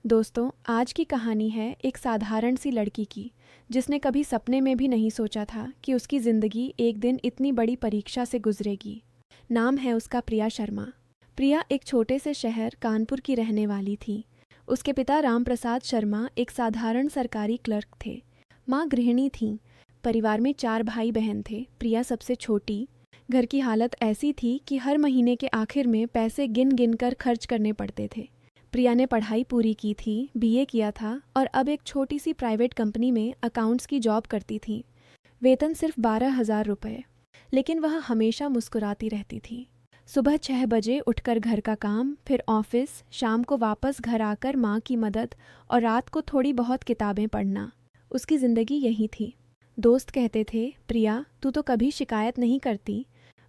दोस्तों, आज की कहानी है एक साधारण सी लड़की की जिसने कभी सपने में भी नहीं सोचा था कि उसकी ज़िंदगी एक दिन इतनी बड़ी परीक्षा से गुजरेगी। नाम है उसका प्रिया शर्मा। प्रिया एक छोटे से शहर कानपुर की रहने वाली थी। उसके पिता रामप्रसाद शर्मा एक साधारण सरकारी क्लर्क थे। माँ गृहिणी थीं। परिवार में 4 भाई बहन थे। प्रिया सबसे छोटी। घर की हालत ऐसी थी कि हर महीने के आखिर में पैसे गिन गिन कर खर्च करने पड़ते थे। प्रिया ने पढ़ाई पूरी की थी, बीए किया था और अब एक छोटी सी प्राइवेट कंपनी में अकाउंट्स की जॉब करती थी। वेतन सिर्फ 12,000 रुपये, लेकिन वह हमेशा मुस्कुराती रहती थी। सुबह 6 बजे उठकर घर का काम, फिर ऑफिस, शाम को वापस घर आकर माँ की मदद और रात को थोड़ी बहुत किताबें पढ़ना। उसकी ज़िंदगी यही थी। दोस्त कहते थे, प्रिया तू तो कभी शिकायत नहीं करती।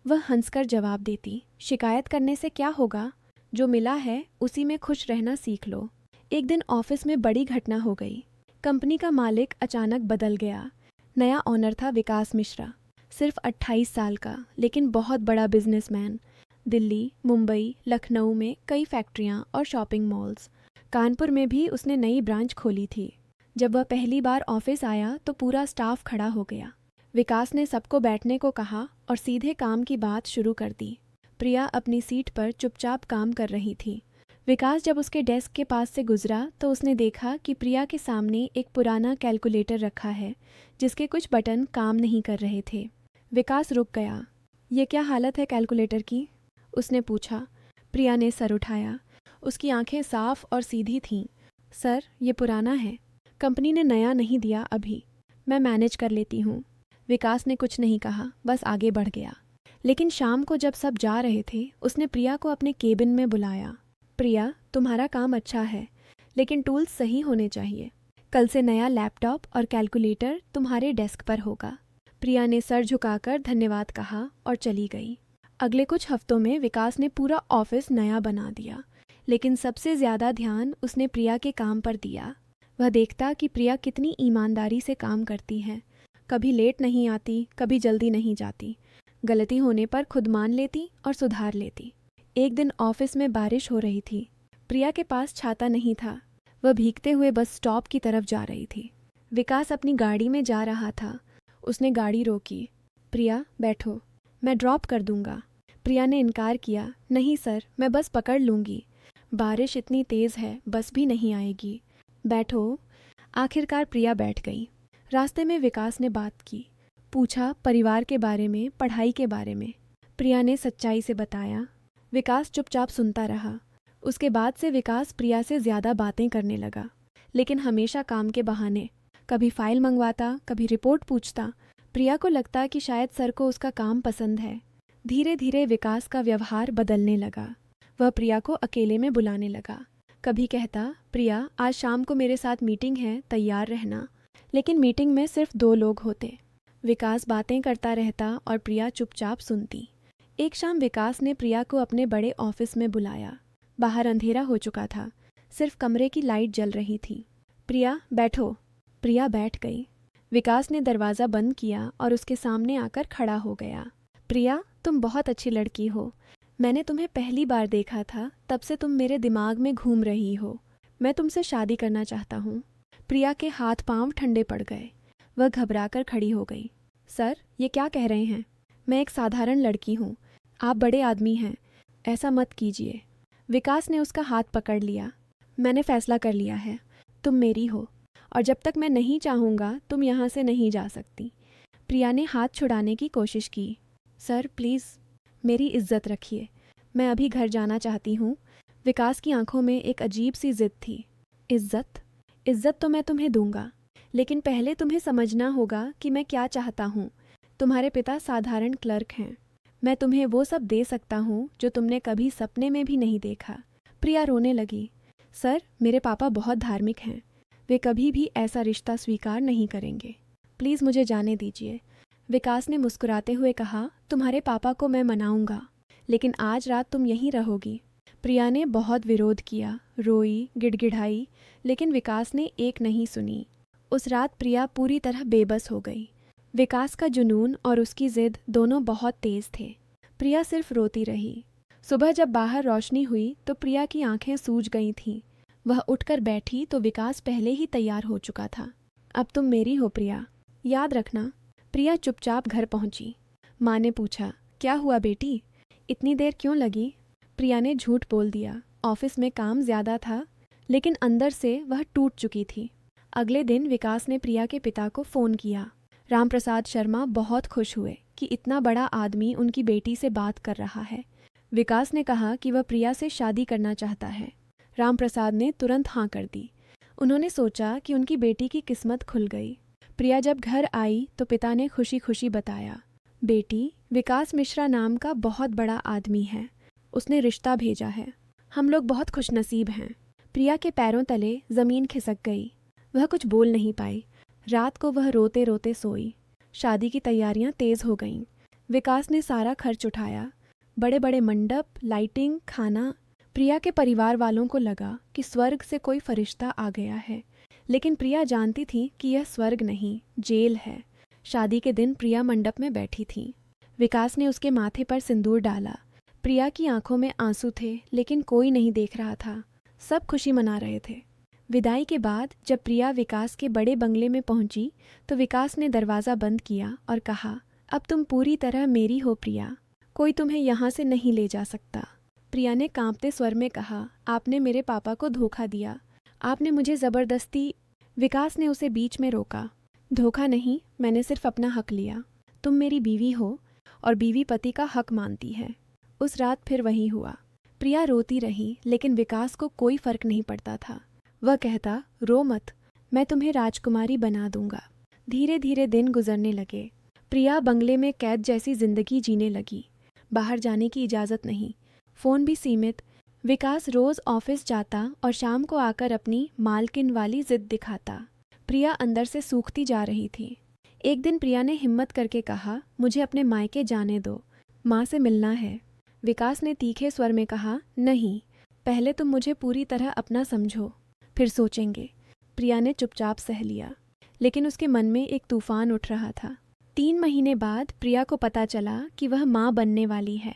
वह हंसकर जवाब देती, शिकायत करने से क्या होगा, जो मिला है उसी में खुश रहना सीख लो। एक दिन ऑफिस में बड़ी घटना हो गई। कंपनी का मालिक अचानक बदल गया। नया ओनर था विकास मिश्रा। सिर्फ 28 साल का, लेकिन बहुत बड़ा बिजनेसमैन। दिल्ली, मुंबई, लखनऊ में कई फैक्ट्रियां और शॉपिंग मॉल्स। कानपुर में भी उसने नई ब्रांच खोली थी। जब वह पहली बार ऑफिस आया तो पूरा स्टाफ खड़ा हो गया। विकास ने सबको बैठने को कहा और सीधे काम की बात शुरू कर दी। प्रिया अपनी सीट पर चुपचाप काम कर रही थी। विकास जब उसके डेस्क के पास से गुजरा तो उसने देखा कि प्रिया के सामने एक पुराना कैलकुलेटर रखा है जिसके कुछ बटन काम नहीं कर रहे थे। विकास रुक गया। ये क्या हालत है कैलकुलेटर की? उसने पूछा। प्रिया ने सर उठाया। उसकी आंखें साफ और सीधी थीं। सर, ये पुराना है। कंपनी ने नया नहीं दिया अभी। मैं मैनेज कर लेती हूँ। विकास ने कुछ नहीं कहा, बस आगे बढ़ गया। लेकिन शाम को जब सब जा रहे थे उसने प्रिया को अपने केबिन में बुलाया। प्रिया, तुम्हारा काम अच्छा है, लेकिन टूल्स सही होने चाहिए। कल से नया लैपटॉप और कैलकुलेटर तुम्हारे डेस्क पर होगा। प्रिया ने सर झुकाकर धन्यवाद कहा और चली गई। अगले कुछ हफ्तों में विकास ने पूरा ऑफिस नया बना दिया, लेकिन सबसे ज़्यादा ध्यान उसने प्रिया के काम पर दिया। वह देखता कि प्रिया कितनी ईमानदारी से काम करती है। कभी लेट नहीं आती, कभी जल्दी नहीं जाती। गलती होने पर खुद मान लेती और सुधार लेती। एक दिन ऑफिस में बारिश हो रही थी। प्रिया के पास छाता नहीं था। वह भीगते हुए बस स्टॉप की तरफ जा रही थी। विकास अपनी गाड़ी में जा रहा था। उसने गाड़ी रोकी। प्रिया बैठो, मैं ड्रॉप कर दूंगा। प्रिया ने इनकार किया। नहीं सर, मैं बस पकड़ लूंगी। बारिश इतनी तेज़ है, बस भी नहीं आएगी। बैठो। आखिरकार प्रिया बैठ गई। रास्ते में विकास ने बात की। पूछा परिवार के बारे में, पढ़ाई के बारे में। प्रिया ने सच्चाई से बताया। विकास चुपचाप सुनता रहा। उसके बाद से विकास प्रिया से ज़्यादा बातें करने लगा, लेकिन हमेशा काम के बहाने। कभी फाइल मंगवाता, कभी रिपोर्ट पूछता। प्रिया को लगता कि शायद सर को उसका काम पसंद है। धीरे धीरे विकास का व्यवहार बदलने लगा। वह प्रिया को अकेले में बुलाने लगा। कभी कहता, प्रिया आज शाम को मेरे साथ मीटिंग है, तैयार रहना। लेकिन मीटिंग में सिर्फ 2 लोग होते। विकास बातें करता रहता और प्रिया चुपचाप सुनती। एक शाम विकास ने प्रिया को अपने बड़े ऑफिस में बुलाया। बाहर अंधेरा हो चुका था, सिर्फ कमरे की लाइट जल रही थी। प्रिया बैठो। प्रिया बैठ गई। विकास ने दरवाज़ा बंद किया और उसके सामने आकर खड़ा हो गया। प्रिया, तुम बहुत अच्छी लड़की हो। मैंने तुम्हें पहली बार देखा था, तब से तुम मेरे दिमाग में घूम रही हो। मैं तुमसे शादी करना चाहता हूँ। प्रिया के हाथ पांव ठंडे पड़ गए। वह घबराकर खड़ी हो गई। सर, ये क्या कह रहे हैं? मैं एक साधारण लड़की हूँ, आप बड़े आदमी हैं, ऐसा मत कीजिए। विकास ने उसका हाथ पकड़ लिया। मैंने फैसला कर लिया है, तुम मेरी हो, और जब तक मैं नहीं चाहूँगा तुम यहाँ से नहीं जा सकती। प्रिया ने हाथ छुड़ाने की कोशिश की। सर प्लीज़, मेरी इज्जत रखिए, मैं अभी घर जाना चाहती हूँ। विकास की आंखों में एक अजीब सी जिद थी। इज्जत? इज्जत तो मैं तुम्हें दूंगा, लेकिन पहले तुम्हें समझना होगा कि मैं क्या चाहता हूँ। तुम्हारे पिता साधारण क्लर्क हैं। मैं तुम्हें वो सब दे सकता हूँ जो तुमने कभी सपने में भी नहीं देखा। प्रिया रोने लगी। सर, मेरे पापा बहुत धार्मिक हैं, वे कभी भी ऐसा रिश्ता स्वीकार नहीं करेंगे। प्लीज़ मुझे जाने दीजिए। विकास ने मुस्कुराते हुए कहा, तुम्हारे पापा को मैं मनाऊंगा, लेकिन आज रात तुम यहीं रहोगी। प्रिया ने बहुत विरोध किया, रोई, गिड़गिड़ाई, लेकिन विकास ने एक नहीं सुनी। उस रात प्रिया पूरी तरह बेबस हो गई। विकास का जुनून और उसकी जिद दोनों बहुत तेज थे। प्रिया सिर्फ रोती रही। सुबह जब बाहर रोशनी हुई तो प्रिया की आंखें सूज गई थीं। वह उठकर बैठी तो विकास पहले ही तैयार हो चुका था। अब तुम मेरी हो प्रिया, याद रखना। प्रिया चुपचाप घर पहुंची। माँ ने पूछा, क्या हुआ बेटी, इतनी देर क्यों लगी? प्रिया ने झूठ बोल दिया, ऑफिस में काम ज़्यादा था, लेकिन अंदर से वह टूट चुकी थी। अगले दिन विकास ने प्रिया के पिता को फ़ोन किया। रामप्रसाद शर्मा बहुत खुश हुए कि इतना बड़ा आदमी उनकी बेटी से बात कर रहा है। विकास ने कहा कि वह प्रिया से शादी करना चाहता है। रामप्रसाद ने तुरंत हाँ कर दी। उन्होंने सोचा कि उनकी बेटी की किस्मत खुल गई। प्रिया जब घर आई तो पिता ने खुशी खुशी बताया, बेटी, विकास मिश्रा नाम का बहुत बड़ा आदमी है, उसने रिश्ता भेजा है। हम लोग बहुत खुशनसीब हैं। प्रिया के पैरों तले ज़मीन खिसक गई। वह कुछ बोल नहीं पाई। रात को वह रोते रोते सोई। शादी की तैयारियां तेज़ हो गईं। विकास ने सारा खर्च उठाया, बड़े बड़े मंडप, लाइटिंग, खाना। प्रिया के परिवार वालों को लगा कि स्वर्ग से कोई फरिश्ता आ गया है, लेकिन प्रिया जानती थी कि यह स्वर्ग नहीं, जेल है। शादी के दिन प्रिया मंडप में बैठी थी। विकास ने उसके माथे पर सिंदूर डाला। प्रिया की आंखों में आंसू थे, लेकिन कोई नहीं देख रहा था। सब खुशी मना रहे थे। विदाई के बाद जब प्रिया विकास के बड़े बंगले में पहुंची तो विकास ने दरवाज़ा बंद किया और कहा, अब तुम पूरी तरह मेरी हो प्रिया, कोई तुम्हें यहाँ से नहीं ले जा सकता। प्रिया ने कांपते स्वर में कहा, आपने मेरे पापा को धोखा दिया, आपने मुझे ज़बरदस्ती। विकास ने उसे बीच में रोका। धोखा नहीं, मैंने सिर्फ अपना हक लिया। तुम मेरी बीवी हो और बीवी पति का हक मानती है। उस रात फिर वही हुआ। प्रिया रोती रही, लेकिन विकास को कोई फर्क नहीं पड़ता था। वह कहता, रो मत, मैं तुम्हें राजकुमारी बना दूंगा। धीरे धीरे दिन गुजरने लगे। प्रिया बंगले में कैद जैसी जिंदगी जीने लगी। बाहर जाने की इजाज़त नहीं, फ़ोन भी सीमित। विकास रोज़ ऑफिस जाता और शाम को आकर अपनी मालकिन वाली जिद दिखाता। प्रिया अंदर से सूखती जा रही थी। एक दिन प्रिया ने हिम्मत करके कहा, मुझे अपने मायके जाने दो, माँ से मिलना है। विकास ने तीखे स्वर में कहा, नहीं, पहले तुम मुझे पूरी तरह अपना समझो, फिर सोचेंगे। प्रिया ने चुपचाप सह लिया, लेकिन उसके मन में एक तूफान उठ रहा था। 3 महीने बाद प्रिया को पता चला कि वह माँ बनने वाली है।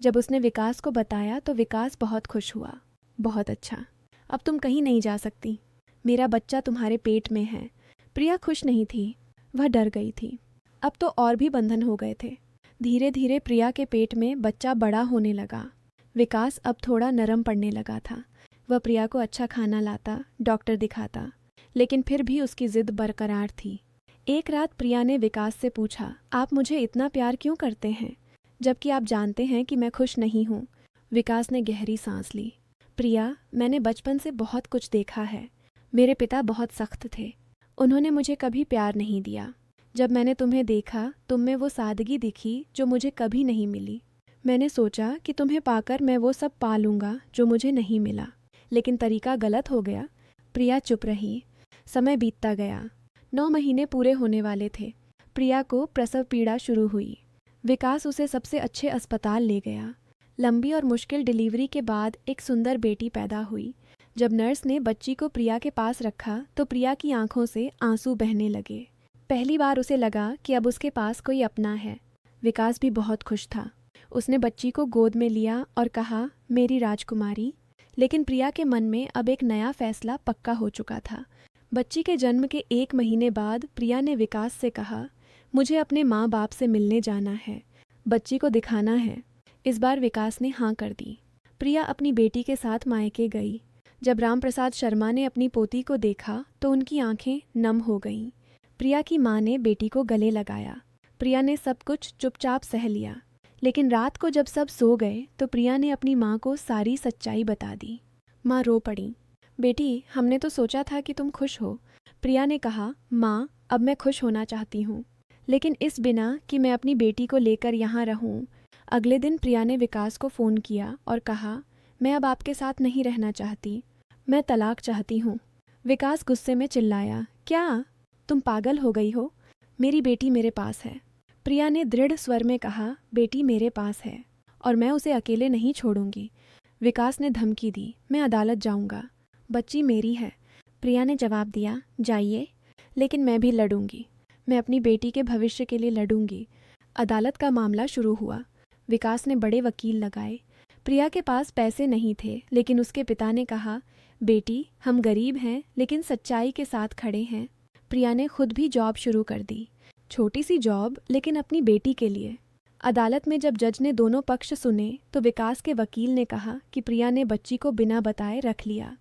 जब उसने विकास को बताया तो विकास बहुत खुश हुआ। बहुत अच्छा, अब तुम कहीं नहीं जा सकती, मेरा बच्चा तुम्हारे पेट में है। प्रिया खुश नहीं थी, वह डर गई थी। अब तो और भी बंधन हो गए थे। धीरे धीरे प्रिया के पेट में बच्चा बड़ा होने लगा। विकास अब थोड़ा नरम पड़ने लगा था। वह प्रिया को अच्छा खाना लाता, डॉक्टर दिखाता, लेकिन फिर भी उसकी जिद बरकरार थी। एक रात प्रिया ने विकास से पूछा, आप मुझे इतना प्यार क्यों करते हैं, जबकि आप जानते हैं कि मैं खुश नहीं हूँ? विकास ने गहरी सांस ली। प्रिया, मैंने बचपन से बहुत कुछ देखा है। मेरे पिता बहुत सख्त थे, उन्होंने मुझे कभी प्यार नहीं दिया। जब मैंने तुम्हें देखा, तुम में वो सादगी दिखी जो मुझे कभी नहीं मिली। मैंने सोचा कि तुम्हें पाकर मैं वो सब पा लूँगा जो मुझे नहीं मिला, लेकिन तरीका गलत हो गया। प्रिया चुप रही। समय बीतता गया। 9 महीने पूरे होने वाले थे। प्रिया को प्रसव पीड़ा शुरू हुई। विकास उसे सबसे अच्छे अस्पताल ले गया। लंबी और मुश्किल डिलीवरी के बाद एक सुंदर बेटी पैदा हुई। जब नर्स ने बच्ची को प्रिया के पास रखा तो प्रिया की आंखों से आंसू बहने लगे। पहली बार उसे लगा कि अब उसके पास कोई अपना है। विकास भी बहुत खुश था। उसने बच्ची को गोद में लिया और कहा, मेरी राजकुमारी। लेकिन प्रिया के मन में अब एक नया फैसला पक्का हो चुका था। बच्ची के जन्म के 1 महीने बाद प्रिया ने विकास से कहा, मुझे अपने माँ बाप से मिलने जाना है, बच्ची को दिखाना है। इस बार विकास ने हाँ कर दी। प्रिया अपनी बेटी के साथ मायके गई। जब रामप्रसाद शर्मा ने अपनी पोती को देखा तो उनकी आंखें नम हो गईं। प्रिया की माँ ने बेटी को गले लगाया। प्रिया ने सब कुछ चुपचाप सह लिया, लेकिन रात को जब सब सो गए तो प्रिया ने अपनी माँ को सारी सच्चाई बता दी। माँ रो पड़ी। बेटी, हमने तो सोचा था कि तुम खुश हो। प्रिया ने कहा, माँ, अब मैं खुश होना चाहती हूँ, लेकिन इस बिना कि मैं अपनी बेटी को लेकर यहाँ रहूँ। अगले दिन प्रिया ने विकास को फ़ोन किया और कहा, मैं अब आपके साथ नहीं रहना चाहती, मैं तलाक चाहती हूँ। विकास गुस्से में चिल्लाया, क्या तुम पागल हो गई हो? मेरी बेटी मेरे पास है। प्रिया ने दृढ़ स्वर में कहा, बेटी मेरे पास है और मैं उसे अकेले नहीं छोड़ूंगी। विकास ने धमकी दी, मैं अदालत जाऊंगा, बच्ची मेरी है। प्रिया ने जवाब दिया, जाइए, लेकिन मैं भी लड़ूंगी, मैं अपनी बेटी के भविष्य के लिए लड़ूंगी। अदालत का मामला शुरू हुआ। विकास ने बड़े वकील लगाए। प्रिया के पास पैसे नहीं थे, लेकिन उसके पिता ने कहा, बेटी, हम गरीब हैं लेकिन सच्चाई के साथ खड़े हैं। प्रिया ने खुद भी जॉब शुरू कर दी, छोटी सी जॉब लेकिन अपनी बेटी के लिए। अदालत में जब जज ने दोनों पक्ष सुने तो विकास के वकील ने कहा कि प्रिया ने बच्ची को बिना बताए रख लिया।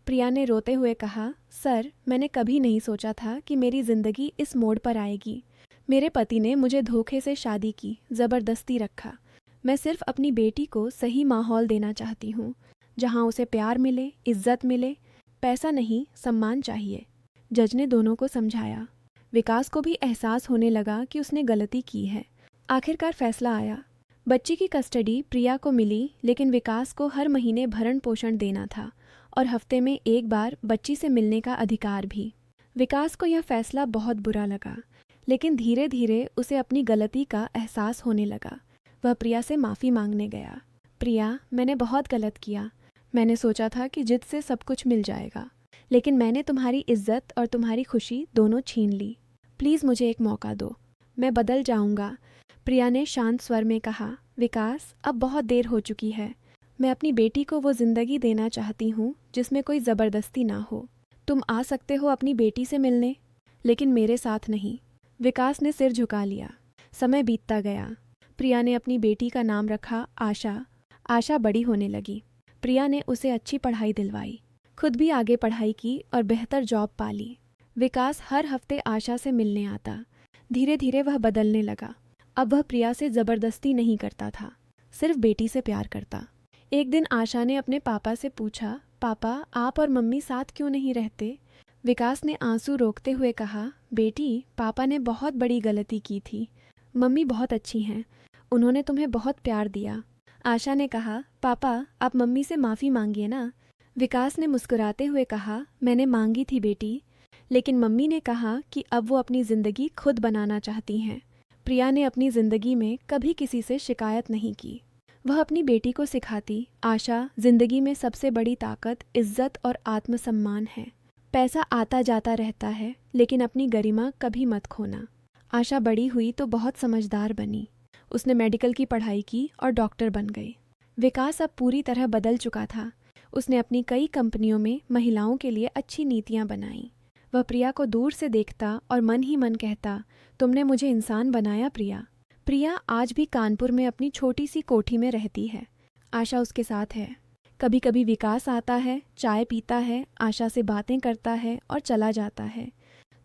प्रिया ने रोते हुए कहा, सर, मैंने कभी नहीं सोचा था कि मेरी ज़िंदगी इस मोड़ पर आएगी। मेरे पति ने मुझे धोखे से शादी की, ज़बरदस्ती रखा। मैं सिर्फ अपनी बेटी को सही माहौल देना चाहती हूँ, जहाँ उसे प्यार मिले, इज्जत मिले, पैसा नहीं, सम्मान चाहिए। जज ने दोनों को समझाया। विकास को भी एहसास होने लगा कि उसने गलती की है। आखिरकार फैसला आया। बच्ची की कस्टडी प्रिया को मिली, लेकिन विकास को हर महीने भरण पोषण देना था और हफ्ते में एक बार बच्ची से मिलने का अधिकार भी। विकास को यह फैसला बहुत बुरा लगा, लेकिन धीरे धीरे उसे अपनी गलती का एहसास होने लगा। वह प्रिया से माफ़ी मांगने गया। प्रिया, मैंने बहुत गलत किया। मैंने सोचा था कि जिद से सब कुछ मिल जाएगा, लेकिन मैंने तुम्हारी इज्जत और तुम्हारी खुशी दोनों छीन ली। प्लीज़ मुझे एक मौका दो, मैं बदल जाऊंगा। प्रिया ने शांत स्वर में कहा, विकास, अब बहुत देर हो चुकी है। मैं अपनी बेटी को वो ज़िंदगी देना चाहती हूँ जिसमें कोई ज़बरदस्ती ना हो। तुम आ सकते हो अपनी बेटी से मिलने, लेकिन मेरे साथ नहीं। विकास ने सिर झुका लिया। समय बीतता गया। प्रिया ने अपनी बेटी का नाम रखा आशा। आशा बड़ी होने लगी। प्रिया ने उसे अच्छी पढ़ाई दिलवाई, खुद भी आगे पढ़ाई की और बेहतर जॉब पा ली। विकास हर हफ्ते आशा से मिलने आता। धीरे धीरे वह बदलने लगा। अब वह प्रिया से ज़बरदस्ती नहीं करता था, सिर्फ बेटी से प्यार करता। एक दिन आशा ने अपने पापा से पूछा, पापा, आप और मम्मी साथ क्यों नहीं रहते? विकास ने आंसू रोकते हुए कहा, बेटी, पापा ने बहुत बड़ी गलती की थी। मम्मी बहुत अच्छी हैं, उन्होंने तुम्हें बहुत प्यार दिया। आशा ने कहा, पापा, आप मम्मी से माफ़ी मांगिए ना। विकास ने मुस्कुराते हुए कहा, मैंने मांगी थी बेटी, लेकिन मम्मी ने कहा कि अब वो अपनी ज़िंदगी खुद बनाना चाहती हैं। प्रिया ने अपनी ज़िंदगी में कभी किसी से शिकायत नहीं की। वह अपनी बेटी को सिखाती, आशा, ज़िंदगी में सबसे बड़ी ताकत इज्जत और आत्मसम्मान है। पैसा आता जाता रहता है, लेकिन अपनी गरिमा कभी मत खोना। आशा बड़ी हुई तो बहुत समझदार बनी। उसने मेडिकल की पढ़ाई की और डॉक्टर बन गई। विकास अब पूरी तरह बदल चुका था। उसने अपनी कई कंपनियों में महिलाओं के लिए अच्छी नीतियां बनाई। वह प्रिया को दूर से देखता और मन ही मन कहता, तुमने मुझे इंसान बनाया प्रिया। प्रिया आज भी कानपुर में अपनी छोटी सी कोठी में रहती है। आशा उसके साथ है। कभी कभी विकास आता है, चाय पीता है, आशा से बातें करता है और चला जाता है।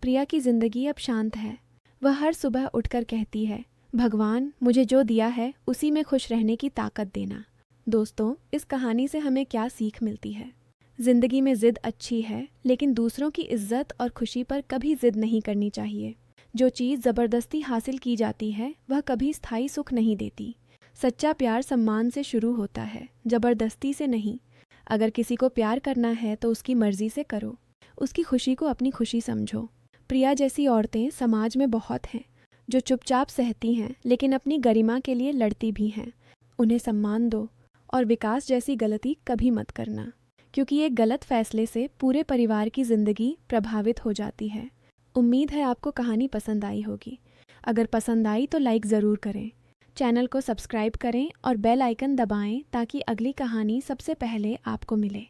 प्रिया की ज़िंदगी अब शांत है। वह हर सुबह उठकर कहती है, भगवान, मुझे जो दिया है उसी में खुश रहने की ताकत देना। दोस्तों, इस कहानी से हमें क्या सीख मिलती है? ज़िंदगी में ज़िद अच्छी है, लेकिन दूसरों की इज्जत और खुशी पर कभी ज़िद नहीं करनी चाहिए। जो चीज़ ज़बरदस्ती हासिल की जाती है वह कभी स्थायी सुख नहीं देती। सच्चा प्यार सम्मान से शुरू होता है, ज़बरदस्ती से नहीं। अगर किसी को प्यार करना है तो उसकी मर्ज़ी से करो, उसकी खुशी को अपनी खुशी समझो। प्रिया जैसी औरतें समाज में बहुत हैं, जो चुपचाप सहती हैं लेकिन अपनी गरिमा के लिए लड़ती भी हैं। उन्हें सम्मान दो। और विकास जैसी गलती कभी मत करना, क्योंकि एक गलत फैसले से पूरे परिवार की ज़िंदगी प्रभावित हो जाती है। उम्मीद है आपको कहानी पसंद आई होगी। अगर पसंद आई तो लाइक ज़रूर करें, चैनल को सब्सक्राइब करें और बेल आइकन दबाएं ताकि अगली कहानी सबसे पहले आपको मिले।